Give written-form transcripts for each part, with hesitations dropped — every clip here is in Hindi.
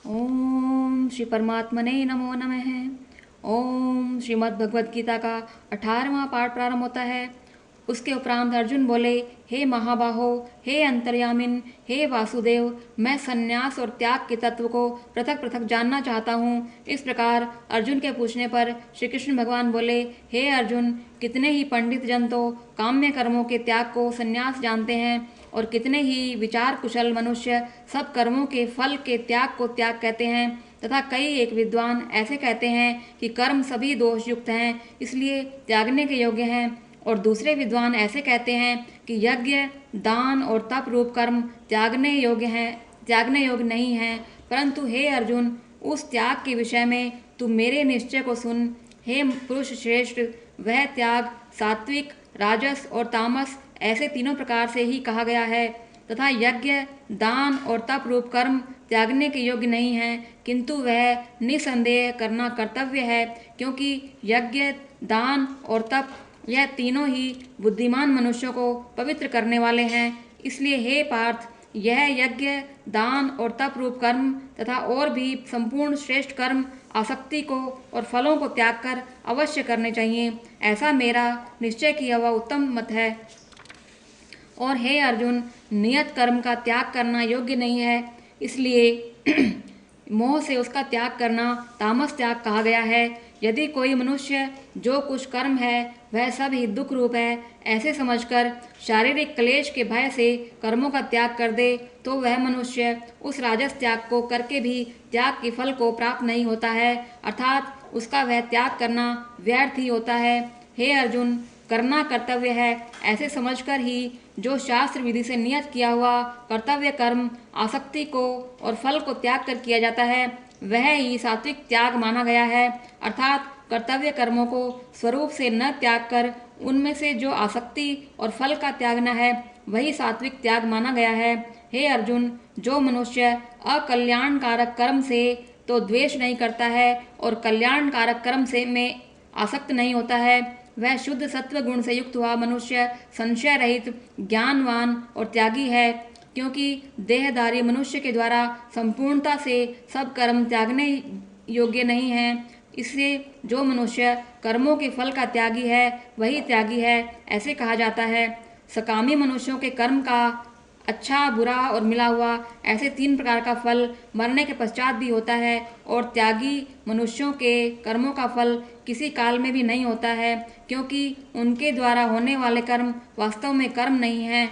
ओम श्री परमात्मने नमो नमः। ओम श्रीमद् भगवद गीता का 18वां पाठ प्रारंभ होता है। उसके उपरांत अर्जुन बोले, हे महाबाहो, हे अंतर्यामिन, हे वासुदेव, मैं संन्यास और त्याग के तत्व को पृथक पृथक जानना चाहता हूँ। इस प्रकार अर्जुन के पूछने पर श्री कृष्ण भगवान बोले, हे अर्जुन, कितने ही पंडित जन तो काम्य कर्मों के त्याग को संन्यास जानते हैं और कितने ही विचार कुशल मनुष्य सब कर्मों के फल के त्याग को त्याग कहते हैं, तथा कई एक विद्वान ऐसे कहते हैं कि कर्म सभी दोष युक्त हैं, इसलिए त्यागने के योग्य हैं, और दूसरे विद्वान ऐसे कहते हैं कि यज्ञ, दान और तप रूप कर्म त्यागने योग्य नहीं हैं। परंतु हे अर्जुन, उस त्याग के विषय में तू मेरे निश्चय को सुन। हे पुरुष श्रेष्ठ, वह त्याग सात्विक, राजस और तामस ऐसे तीनों प्रकार से ही कहा गया है, तथा यज्ञ, दान और तप रूप कर्म त्यागने के योग्य नहीं है, किंतु वह निसंदेह करना कर्तव्य है, क्योंकि यज्ञ, दान और तप यह तीनों ही बुद्धिमान मनुष्यों को पवित्र करने वाले हैं। इसलिए हे पार्थ, यह यज्ञ, दान और तप रूप कर्म तथा और भी संपूर्ण श्रेष्ठ कर्म आसक्ति को और फलों को त्याग कर अवश्य करने चाहिए। ऐसा मेरा निश्चय किया हुआ उत्तम मत है। और हे अर्जुन, नियत कर्म का त्याग करना योग्य नहीं है, इसलिए मोह से उसका त्याग करना तामस त्याग कहा गया है। यदि कोई मनुष्य जो कुछ कर्म है वह सब ही दुख रूप है, ऐसे समझकर शारीरिक क्लेश के भय से कर्मों का त्याग कर दे, तो वह मनुष्य उस राजस त्याग को करके भी त्याग के फल को प्राप्त नहीं होता है, अर्थात उसका वह त्याग करना व्यर्थ ही होता है। हे अर्जुन, करना कर्तव्य है ऐसे समझकर ही जो शास्त्र विधि से नियत किया हुआ कर्तव्य कर्म आसक्ति को और फल को त्याग कर किया जाता है, वह ही सात्विक त्याग माना गया है, अर्थात कर्तव्य कर्मों को स्वरूप से न त्याग कर उनमें से जो आसक्ति और फल का त्यागना है वही सात्विक त्याग माना गया है। हे अर्जुन, जो मनुष्य अकल्याणकारक कर्म से तो द्वेष नहीं करता है और कल्याणकारक कर्म से में आसक्त नहीं होता है, वह शुद्ध सत्व गुण से युक्त हुआ मनुष्य संशय रहित, ज्ञानवान और त्यागी है, क्योंकि देहधारी मनुष्य के द्वारा संपूर्णता से सब कर्म त्यागने योग्य नहीं है। इससे जो मनुष्य कर्मों के फल का त्यागी है वही त्यागी है, ऐसे कहा जाता है। सकामी मनुष्यों के कर्म का अच्छा, बुरा और मिला हुआ ऐसे तीन प्रकार का फल मरने के पश्चात भी होता है, और त्यागी मनुष्यों के कर्मों का फल किसी काल में भी नहीं होता है, क्योंकि उनके द्वारा होने वाले कर्म वास्तव में कर्म नहीं हैं।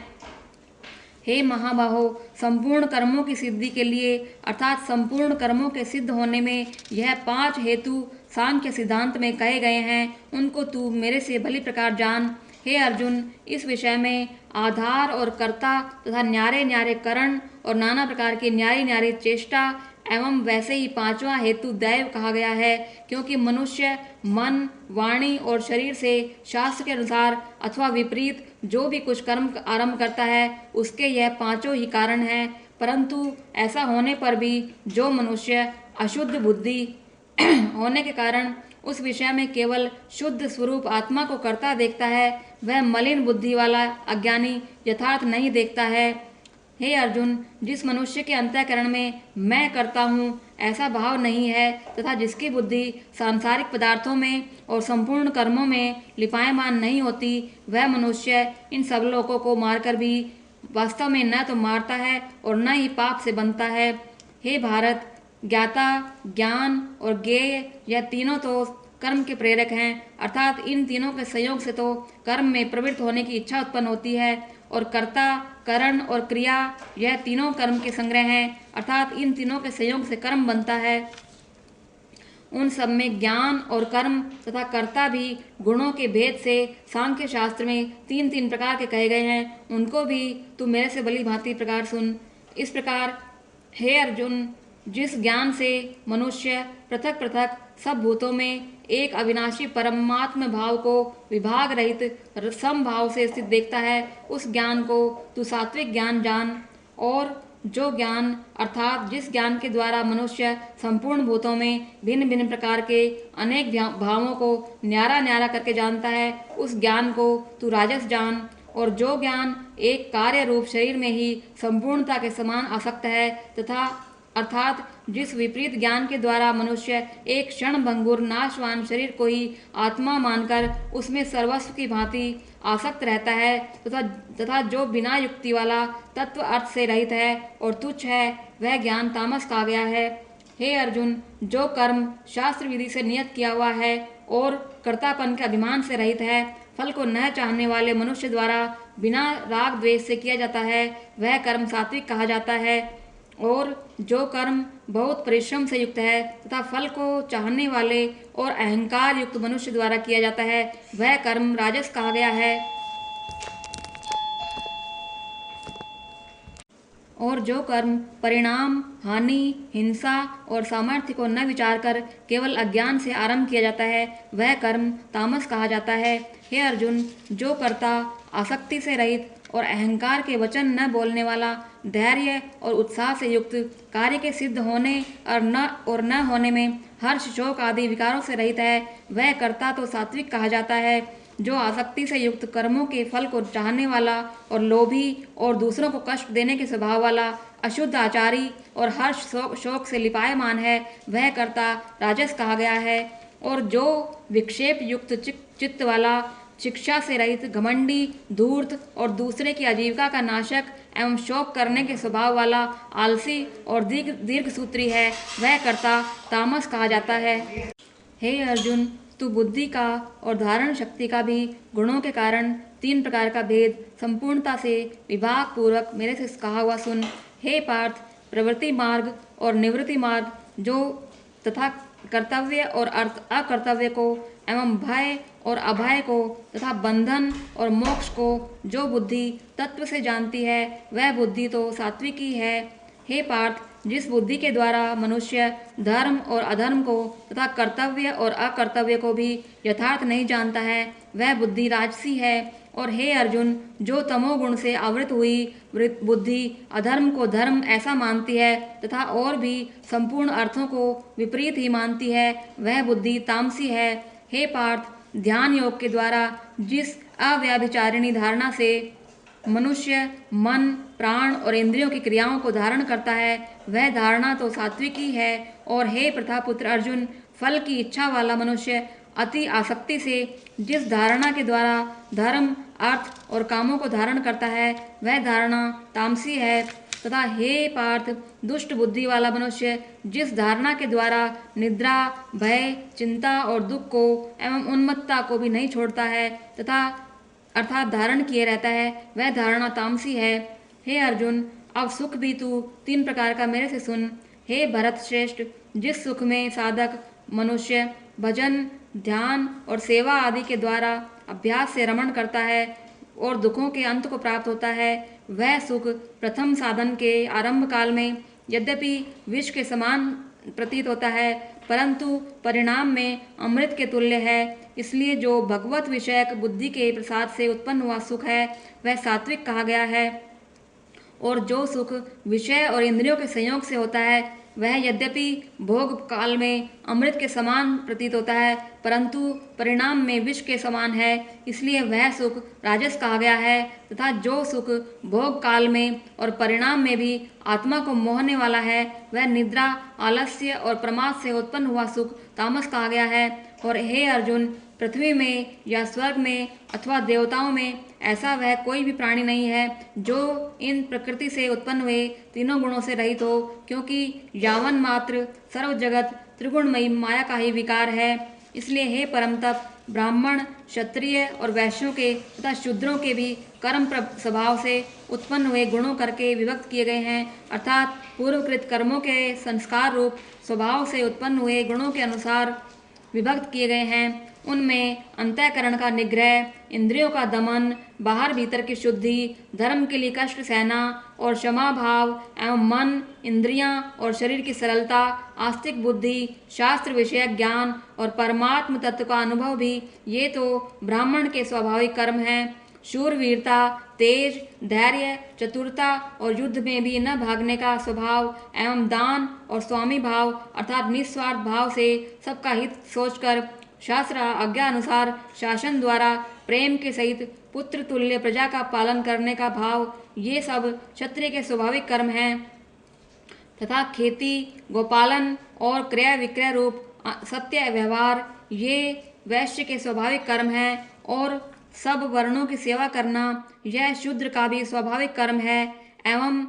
हे महाबाहो, संपूर्ण कर्मों की सिद्धि के लिए अर्थात संपूर्ण कर्मों के सिद्ध होने में यह 5 हेतु सांख्य सिद्धांत में कहे गए हैं, उनको तू मेरे से भली प्रकार जान। हे अर्जुन, इस विषय में आधार और कर्ता तथा न्यारे न्यारे करण और नाना प्रकार की न्यारी न्यारी चेष्टा एवं वैसे ही 5वां हेतु दैव कहा गया है, क्योंकि मनुष्य मन, वाणी और शरीर से शास्त्र के अनुसार अथवा विपरीत जो भी कुछ कर्म आरंभ करता है उसके यह 5 ही कारण हैं। परंतु ऐसा होने पर भी जो मनुष्य अशुद्ध बुद्धि होने के कारण उस विषय में केवल शुद्ध स्वरूप आत्मा को कर्ता देखता है, वह मलिन बुद्धि वाला अज्ञानी यथार्थ नहीं देखता है। हे अर्जुन, जिस मनुष्य के अंतःकरण में मैं करता हूँ ऐसा भाव नहीं है, तथा जिसकी बुद्धि सांसारिक पदार्थों में और संपूर्ण कर्मों में लिपायमान नहीं होती, वह मनुष्य इन सब लोगों को मारकर भी वास्तव में न तो मारता है और न ही पाप से बनता है। हे भारत, ज्ञाता, ज्ञान और ज्ञेय यह तीनों तो कर्म के प्रेरक हैं, अर्थात इन तीनों के संयोग से तो कर्म में प्रवृत्त होने की इच्छा उत्पन्न होती है, और कर्ता, करण और क्रिया यह तीनों कर्म के संग्रह हैं, अर्थात इन तीनों के संयोग से कर्म बनता है। उन सब में ज्ञान और कर्म तथा कर्ता भी गुणों के भेद से सांख्य शास्त्र में 3-3 प्रकार के कहे गए हैं, उनको भी तू मेरे से भली भांति प्रकार सुन। इस प्रकार हे अर्जुन, जिस ज्ञान से मनुष्य पृथक पृथक सब भूतों में एक अविनाशी परमात्म भाव को विभाग रहित समभाव से स्थित देखता है, उस ज्ञान को तू सात्विक ज्ञान जान। और जो ज्ञान अर्थात जिस ज्ञान के द्वारा मनुष्य संपूर्ण भूतों में भिन्न भिन्न प्रकार के अनेक भावों को न्यारा न्यारा करके जानता है, उस ज्ञान को तू राजस जान। और जो ज्ञान एक कार्य रूप शरीर में ही संपूर्णता के समान आसक्त है तथा अर्थात जिस विपरीत ज्ञान के द्वारा मनुष्य एक क्षण भंगुर नाशवान शरीर को ही आत्मा मानकर उसमें सर्वस्व की भांति आसक्त रहता है, तथा जो बिना युक्ति वाला तत्व अर्थ से रहित है और तुच्छ है, वह ज्ञान तामस कहा गया है। हे अर्जुन, जो कर्म शास्त्र विधि से नियत किया हुआ है और कर्तापन के अभिमान से रहित है, फल को न चाहने वाले मनुष्य द्वारा बिना राग द्वेष से किया जाता है, वह कर्म सात्विक कहा जाता है। और जो कर्म बहुत परिश्रम से युक्त है तथा फल को चाहने वाले और अहंकार युक्त मनुष्य द्वारा किया जाता है, वह कर्म राजस कहा गया है। और जो कर्म परिणाम, हानि, हिंसा और सामर्थ्य को न विचार कर केवल अज्ञान से आरंभ किया जाता है, वह कर्म तामस कहा जाता है। हे अर्जुन, जो कर्ता आसक्ति से रहित और अहंकार के वचन न बोलने वाला, धैर्य और उत्साह से युक्त, कार्य के सिद्ध होने और न होने में हर्ष, शोक आदि विकारों से रहित है, वह कर्ता तो सात्विक कहा जाता है। जो आसक्ति से युक्त, कर्मों के फल को चाहने वाला और लोभी और दूसरों को कष्ट देने के स्वभाव वाला, अशुद्ध आचारी और हर्ष शोक से लिपायमान है, वह कर्ता राजस कहा गया है। और जो विक्षेप युक्त चित्त वाला, शिक्षा से रहित, घमंडी, धूर्त और दूसरे की आजीविका का नाशक एवं शोक करने के स्वभाव वाला, आलसी और दीर्घ सूत्री है, वह कर्ता तामस कहा जाता है। हे अर्जुन, तू बुद्धि का और धारण शक्ति का भी गुणों के कारण 3 प्रकार का भेद संपूर्णता से विभाग पूर्वक मेरे से कहा हुआ सुन। हे पार्थ, प्रवृत्ति मार्ग और निवृत्ति मार्ग जो तथा कर्तव्य और अकर्तव्य को एवं भय और अभय को तथा बंधन और मोक्ष को जो बुद्धि तत्व से जानती है, वह बुद्धि तो सात्विक ही है। हे पार्थ, जिस बुद्धि के द्वारा मनुष्य धर्म और अधर्म को तथा कर्तव्य और अकर्तव्य को भी यथार्थ नहीं जानता है, वह बुद्धि राजसी है। और हे अर्जुन, जो तमोगुण से आवृत हुई बुद्धि अधर्म को धर्म ऐसा मानती है तथा और भी संपूर्ण अर्थों को विपरीत ही मानती है, वह बुद्धि तामसी है। हे पार्थ, ध्यान योग के द्वारा जिस अव्यभिचारिणी धारणा से मनुष्य मन, प्राण और इंद्रियों की क्रियाओं को धारण करता है, वह धारणा तो सात्विक ही है। और हे प्रथापुत्र अर्जुन, फल की इच्छा वाला मनुष्य अति आसक्ति से जिस धारणा के द्वारा धर्म, अर्थ और कामों को धारण करता है, वह धारणा तामसी है। तथा हे पार्थ, दुष्ट बुद्धि वाला मनुष्य जिस धारणा के द्वारा निद्रा, भय, चिंता और दुख को एवं उन्मत्तता को भी नहीं छोड़ता है तथा अर्थात धारण किए रहता है, वह धारणा तामसी है। हे अर्जुन, अब सुख भी तू 3 प्रकार का मेरे से सुन। हे भरत श्रेष्ठ, जिस सुख में साधक मनुष्य भजन, ध्यान और सेवा आदि के द्वारा अभ्यास से रमण करता है और दुखों के अंत को प्राप्त होता है, वह सुख प्रथम साधन के आरंभ काल में यद्यपि विष के समान प्रतीत होता है, परंतु परिणाम में अमृत के तुल्य है। इसलिए जो भगवत विषयक बुद्धि के प्रसाद से उत्पन्न हुआ सुख है, वह सात्विक कहा गया है। और जो सुख विषय और इंद्रियों के संयोग से होता है, वह यद्यपि भोग काल में अमृत के समान प्रतीत होता है, परंतु परिणाम में विष के समान है, इसलिए वह सुख राजस कहा गया है। तथा जो सुख भोग काल में और परिणाम में भी आत्मा को मोहने वाला है, वह निद्रा, आलस्य और प्रमाद से उत्पन्न हुआ सुख तामस कहा गया है। और हे अर्जुन, पृथ्वी में या स्वर्ग में अथवा देवताओं में ऐसा वह कोई भी प्राणी नहीं है जो इन प्रकृति से उत्पन्न हुए तीनों गुणों से रहित हो, क्योंकि यावन मात्र सर्व जगत त्रिगुणमयी माया का ही विकार है। इसलिए हे परम तप, ब्राह्मण, क्षत्रिय और वैश्यों के तथा शूद्रों के भी कर्म स्वभाव से उत्पन्न हुए गुणों करके विभक्त किए गए हैं, अर्थात पूर्वकृत कर्मों के संस्कार रूप स्वभाव से उत्पन्न हुए गुणों के अनुसार विभक्त किए गए हैं। उनमें अंतःकरण का निग्रह, इंद्रियों का दमन, बाहर भीतर की शुद्धि, धर्म के लिए कष्ट सहना और क्षमा भाव एवं मन, इंद्रियां और शरीर की सरलता, आस्तिक बुद्धि, शास्त्र विषयक ज्ञान और परमात्म तत्व का अनुभव भी ये तो ब्राह्मण के स्वाभाविक कर्म हैं। शूरवीरता, तेज, धैर्य, चतुरता और युद्ध में भी न भागने का स्वभाव एवं दान और स्वामी भाव अर्थात निस्वार्थ भाव से सबका हित सोचकर शास्त्र आज्ञा अनुसार शासन द्वारा प्रेम के सहित पुत्र तुल्य प्रजा का पालन करने का भाव, ये सब क्षत्रिय के स्वाभाविक कर्म हैं। तथा खेती, गोपालन और क्रय विक्रय रूप सत्य व्यवहार ये वैश्य के स्वाभाविक कर्म हैं और सब वर्णों की सेवा करना यह शूद्र का भी स्वाभाविक कर्म है। एवं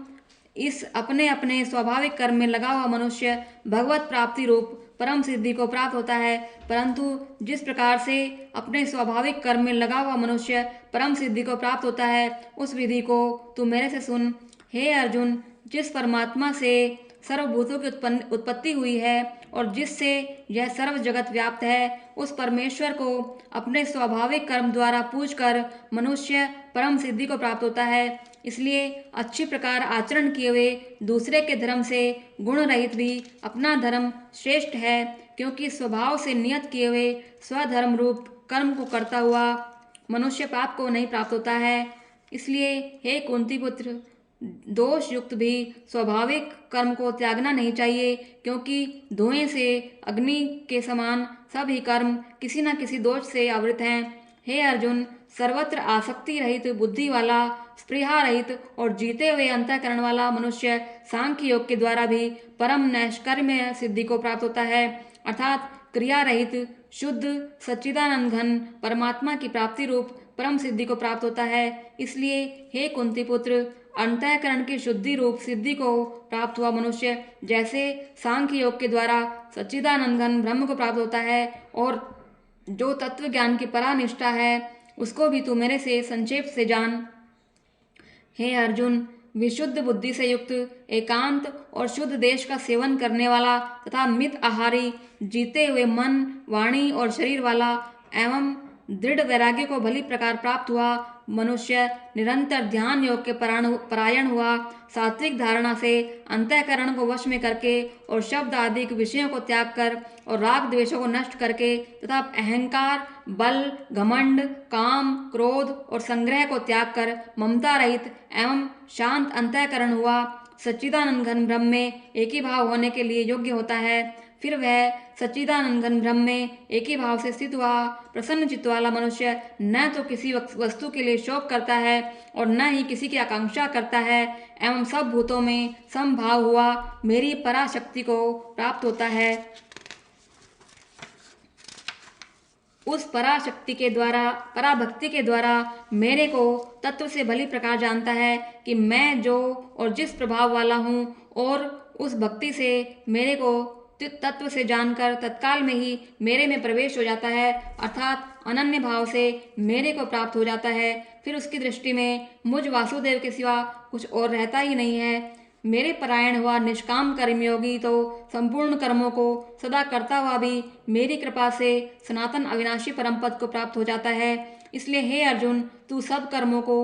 इस अपने अपने स्वाभाविक कर्म में लगा हुआ मनुष्य भगवत प्राप्ति रूप परम सिद्धि को प्राप्त होता है। परंतु जिस प्रकार से अपने स्वाभाविक कर्म में लगा हुआ मनुष्य परम सिद्धि को प्राप्त होता है, उस विधि को तू मेरे से सुन। हे अर्जुन, जिस परमात्मा से सर्वभूतों की उत्पत्ति हुई है और जिससे यह सर्व जगत व्याप्त है, उस परमेश्वर को अपने स्वाभाविक कर्म द्वारा पूजकर मनुष्य परम सिद्धि को प्राप्त होता है। इसलिए अच्छी प्रकार आचरण किए हुए दूसरे के धर्म से गुण रहित भी अपना धर्म श्रेष्ठ है, क्योंकि स्वभाव से नियत किए हुए स्वधर्म रूप कर्म को करता हुआ मनुष्य पाप को नहीं प्राप्त होता है। इसलिए हे कुंती पुत्र, दोष युक्त भी स्वाभाविक कर्म को त्यागना नहीं चाहिए, क्योंकि धुएं से अग्नि के समान सभी कर्म किसी न किसी दोष से आवृत हैं। हे अर्जुन, सर्वत्र आसक्ति रहित बुद्धि वाला, स्पृहा रहित और जीते हुए अंतःकरण वाला मनुष्य सांख्य योग के द्वारा भी परम नैष्कर्म्य सिद्धि को प्राप्त होता है, अर्थात क्रिया रहित शुद्ध सच्चिदानंद घन परमात्मा की प्राप्ति रूप परम सिद्धि को प्राप्त होता है। इसलिए हे कुंती पुत्र, अंतःकरण की शुद्धि रूप सिद्धि को प्राप्त हुआ मनुष्य जैसे सांख्य योग के द्वारा सच्चिदानंद घन ब्रह्म को प्राप्त होता है और जो तत्व ज्ञान की परानिष्ठा है, उसको भी तू मेरे से संक्षेप से जान। हे अर्जुन, विशुद्ध बुद्धि से युक्त, एकांत और शुद्ध देश का सेवन करने वाला तथा मित आहारी, जीते हुए मन, वाणी और शरीर वाला एवं दृढ़ वैराग्य को भली प्रकार प्राप्त हुआ मनुष्य निरंतर ध्यान योग के परायण हुआ, सात्विक धारणा से अंतःकरण को वश में करके और शब्द आदि विषयों को त्याग कर और राग द्वेषों को नष्ट करके तथा अहंकार, बल, घमंड, काम, क्रोध और संग्रह को त्याग कर ममता रहित एवं शांत अंतःकरण हुआ, सच्चिदानंद घन ब्रह्म में एक ही भाव होने के लिए योग्य होता है। फिर वह सच्चिदानंद घन ब्रह्म में एक ही भाव से स्थित हुआ प्रसन्न चित्त वाला मनुष्य न तो किसी वस्तु के लिए शोक करता है और न ही किसी की आकांक्षा करता है, एवं सब भूतों में समभाव हुआ मेरी पराशक्ति को प्राप्त होता है। उस पराशक्ति के द्वारा, पराभक्ति के द्वारा मेरे को तत्व से भली प्रकार जानता है कि मैं जो और जिस प्रभाव वाला हूँ, और उस भक्ति से मेरे को तत्व से जानकर तत्काल में ही मेरे में प्रवेश हो जाता है, अर्थात अनन्य भाव से मेरे को प्राप्त हो जाता है। फिर उसकी दृष्टि में मुझ वासुदेव के सिवा कुछ और रहता ही नहीं है। मेरे परायण हुआ निष्काम कर्मयोगी तो संपूर्ण कर्मों को सदा करता हुआ भी मेरी कृपा से सनातन अविनाशी परम पद को प्राप्त हो जाता है। इसलिए हे अर्जुन, तू सब कर्मों को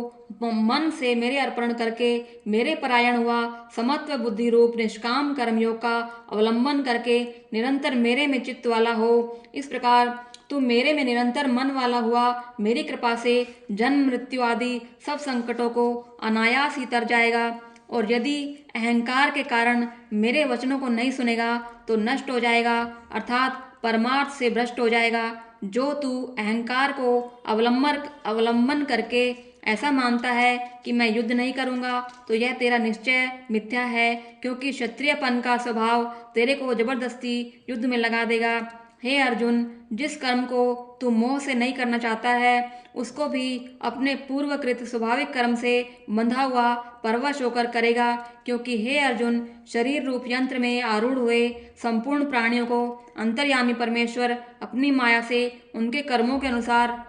मन से मेरे अर्पण करके मेरे परायण हुआ समत्व बुद्धि रूप निष्काम कर्मयोग का अवलंबन करके निरंतर मेरे में चित्त वाला हो। इस प्रकार तू मेरे में निरंतर मन वाला हुआ मेरी कृपा से जन्म मृत्यु आदि सब संकटों को अनायास ही तर जाएगा, और यदि अहंकार के कारण मेरे वचनों को नहीं सुनेगा तो नष्ट हो जाएगा, अर्थात परमार्थ से भ्रष्ट हो जाएगा। जो तू अहंकार को अवलंबन करके ऐसा मानता है कि मैं युद्ध नहीं करूंगा, तो यह तेरा निश्चय मिथ्या है, क्योंकि क्षत्रियपन का स्वभाव तेरे को जबरदस्ती युद्ध में लगा देगा। हे अर्जुन, जिस कर्म को तू मोह से नहीं करना चाहता है, उसको भी अपने पूर्वकृत स्वाभाविक कर्म से बंधा हुआ परवश होकर करेगा, क्योंकि हे अर्जुन, शरीर रूप यंत्र में आरूढ़ हुए संपूर्ण प्राणियों को अंतर्यामी परमेश्वर अपनी माया से उनके कर्मों के अनुसार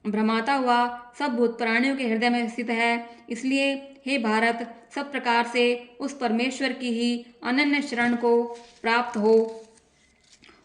भ्रमाता हुआ सब भूत प्राणियों के हृदय में स्थित है। इसलिए हे भारत, सब प्रकार से उस परमेश्वर की ही अनन्य शरण को प्राप्त हो।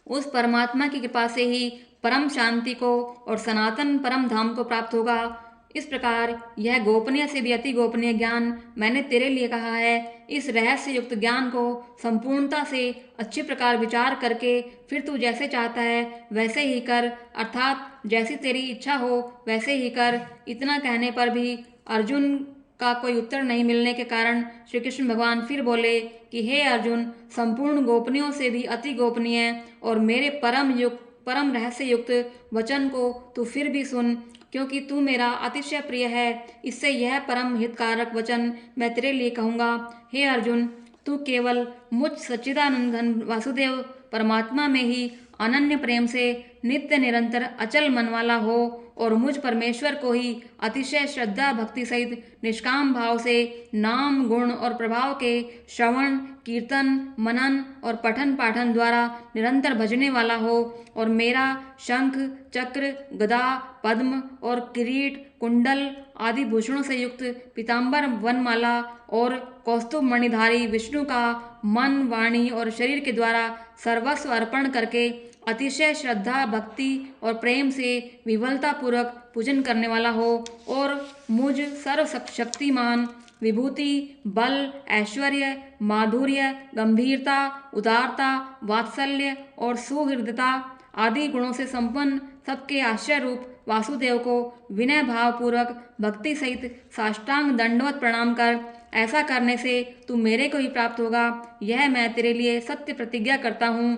उस परमात्मा की कृपा से ही परम शांति को और सनातन परम धाम को प्राप्त होगा। इस प्रकार यह गोपनीय से भी अति गोपनीय ज्ञान मैंने तेरे लिए कहा है। इस रहस्य युक्त ज्ञान को संपूर्णता से अच्छी प्रकार विचार करके फिर तू जैसे चाहता है वैसे ही कर, अर्थात जैसी तेरी इच्छा हो वैसे ही कर। इतना कहने पर भी अर्जुन का कोई उत्तर नहीं मिलने के कारण श्री कृष्ण भगवान फिर बोले कि हे अर्जुन, संपूर्ण गोपनीयों से भी अति गोपनीय और मेरे परम रहस्य युक्त वचन को तू फिर भी सुन, क्योंकि तू मेरा अतिशय प्रिय है। इससे यह परम हितकारक वचन मैं तेरे लिए कहूँगा। हे अर्जुन, तू केवल मुझ सच्चिदानंद घन वासुदेव परमात्मा में ही अनन्य प्रेम से नित्य निरंतर अचल मन वाला हो और मुझ परमेश्वर को ही अतिशय श्रद्धा भक्ति सहित निष्काम भाव से नाम गुण और प्रभाव के श्रवण कीर्तन मनन और पठन पाठन द्वारा निरंतर भजने वाला हो और मेरा शंख चक्र गदा पद्म और किरीट कुंडल आदि भूषणों से युक्त पीताम्बर वनमाला और कौस्तुभ मणिधारी विष्णु का मन वाणी और शरीर के द्वारा सर्वस्व अर्पण करके अतिशय श्रद्धा भक्ति और प्रेम से विवलता पूर्वक पूजन करने वाला हो और मुझ सर्व शक्तिमान विभूति बल ऐश्वर्य माधुर्य गंभीरता उदारता वात्सल्य और सुहृदता आदि गुणों से संपन्न सबके आश्रय रूप वासुदेव को विनय भाव पूर्वक भक्ति सहित साष्टांग दंडवत प्रणाम कर ऐसा करने से तू मेरे को ही प्राप्त होगा, यह मैं तेरे लिए सत्य प्रतिज्ञा करता हूँ।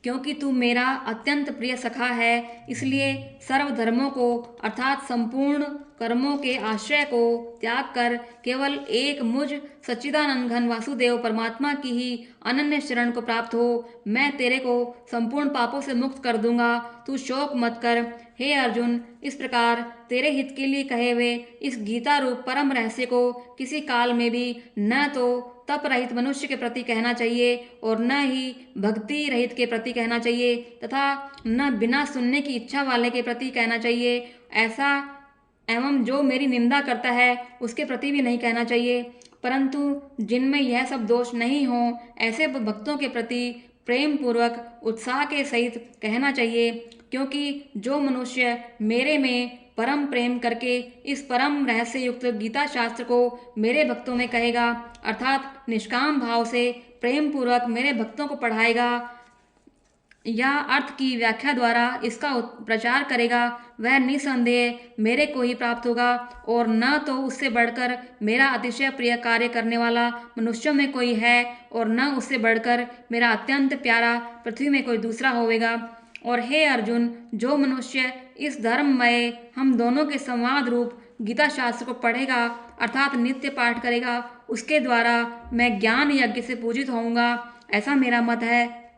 क्योंकि तू मेरा अत्यंत प्रिय सखा है, इसलिए सर्व धर्मों को अर्थात संपूर्ण कर्मों के आश्रय को त्याग कर केवल एक मुझ सच्चिदानंद घन वासुदेव परमात्मा की ही अनन्य शरण को प्राप्त हो। मैं तेरे को संपूर्ण पापों से मुक्त कर दूंगा, तू शोक मत कर। हे अर्जुन, इस प्रकार तेरे हित के लिए कहे हुए इस गीता रूप परम रहस्य को किसी काल में भी न तो तप रहित मनुष्य के प्रति कहना चाहिए और न ही भक्ति रहित के प्रति कहना चाहिए तथा न बिना सुनने की इच्छा वाले के प्रति कहना चाहिए। ऐसा एवं जो मेरी निंदा करता है उसके प्रति भी नहीं कहना चाहिए, परंतु जिनमें यह सब दोष नहीं हो ऐसे भक्तों के प्रति प्रेम पूर्वक उत्साह के सहित कहना चाहिए। क्योंकि जो मनुष्य मेरे में परम प्रेम करके इस परम रहस्य युक्त गीता शास्त्र को मेरे भक्तों में कहेगा अर्थात निष्काम भाव से प्रेम पूर्वक मेरे भक्तों को पढ़ाएगा या अर्थ की व्याख्या द्वारा इसका प्रचार करेगा, वह निसंदेह मेरे को ही प्राप्त होगा और न तो उससे बढ़कर मेरा अतिशय प्रिय कार्य करने वाला मनुष्यों में कोई है और न उससे बढ़कर मेरा अत्यंत प्यारा पृथ्वी में कोई दूसरा होवेगा। और हे अर्जुन, जो मनुष्य इस धर्ममय हम दोनों के संवाद रूप गीता शास्त्र को पढ़ेगा अर्थात नित्य पाठ करेगा, उसके द्वारा मैं ज्ञान यज्ञ से पूजित होऊंगा, ऐसा मेरा मत है।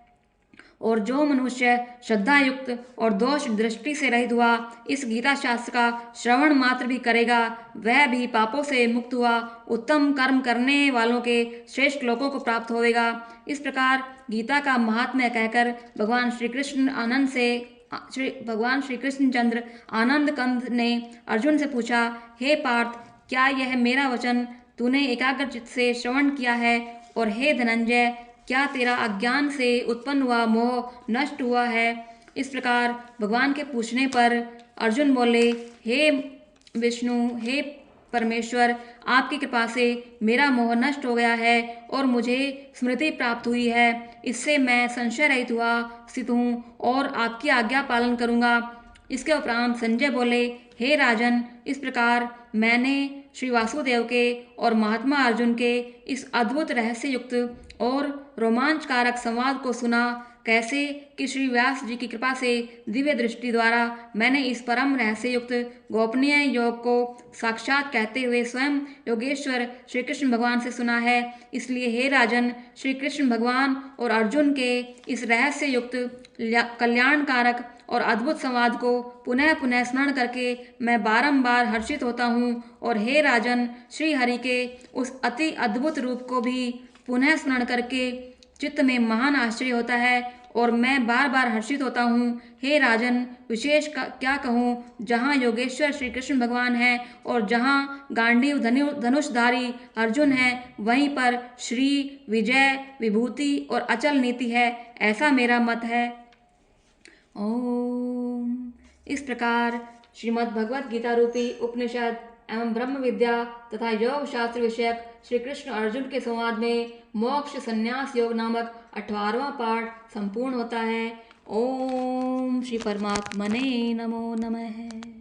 और जो मनुष्य श्रद्धा युक्त और दोष दृष्टि से रहित हुआ इस गीता शास्त्र का श्रवण मात्र भी करेगा, वह भी पापों से मुक्त हुआ उत्तम कर्म करने वालों के श्रेष्ठ लोकों को प्राप्त होवेगा। इस प्रकार गीता का महात्म्य कहकर भगवान श्री कृष्ण चंद्र आनंद कंद ने अर्जुन से पूछा, हे पार्थ, क्या यह मेरा वचन तूने एकाग्र चित्त से श्रवण किया है? और हे धनंजय, क्या तेरा अज्ञान से उत्पन्न हुआ मोह नष्ट हुआ है? इस प्रकार भगवान के पूछने पर अर्जुन बोले, हे विष्णु, हे परमेश्वर, आपकी कृपा से मेरा मोह नष्ट हो गया है और मुझे स्मृति प्राप्त हुई है। इससे मैं संशय रहित हुआ स्थित हूँ और आपकी आज्ञा पालन करूँगा। इसके उपरांत संजय बोले, हे राजन, इस प्रकार मैंने श्री वासुदेव के और महात्मा अर्जुन के इस अद्भुत रहस्य युक्त और रोमांचकारक संवाद को सुना, कैसे कि श्री व्यास जी की कृपा से दिव्य दृष्टि द्वारा मैंने इस परम रहस्य युक्त गोपनीय योग को साक्षात कहते हुए स्वयं योगेश्वर श्री कृष्ण भगवान से सुना है। इसलिए हे राजन, श्री कृष्ण भगवान और अर्जुन के इस रहस्य युक्त कल्याणकारक और अद्भुत संवाद को पुनः पुनः स्मरण करके मैं बारंबार हर्षित होता हूँ। और हे राजन, श्री हरि के उस अति अद्भुत रूप को भी पुनः स्मरण करके चित्त में महान आश्चर्य होता है और मैं बार बार हर्षित होता हूँ। हे राजन, विशेष क्या कहूँ, जहाँ योगेश्वर श्री कृष्ण भगवान हैं और जहाँ गांडीव धनुषधारी अर्जुन है, वहीं पर श्री विजय विभूति और अचल नीति है, ऐसा मेरा मत है। ओम। इस प्रकार श्रीमद् भगवत गीता रूपी उपनिषद एवं ब्रह्म विद्या तथा योग शास्त्र विषयक श्री कृष्ण अर्जुन के संवाद में मोक्ष संन्यास योग नामक 18वां पाठ संपूर्ण होता है। ओम श्री परमात्मने नमो नमः।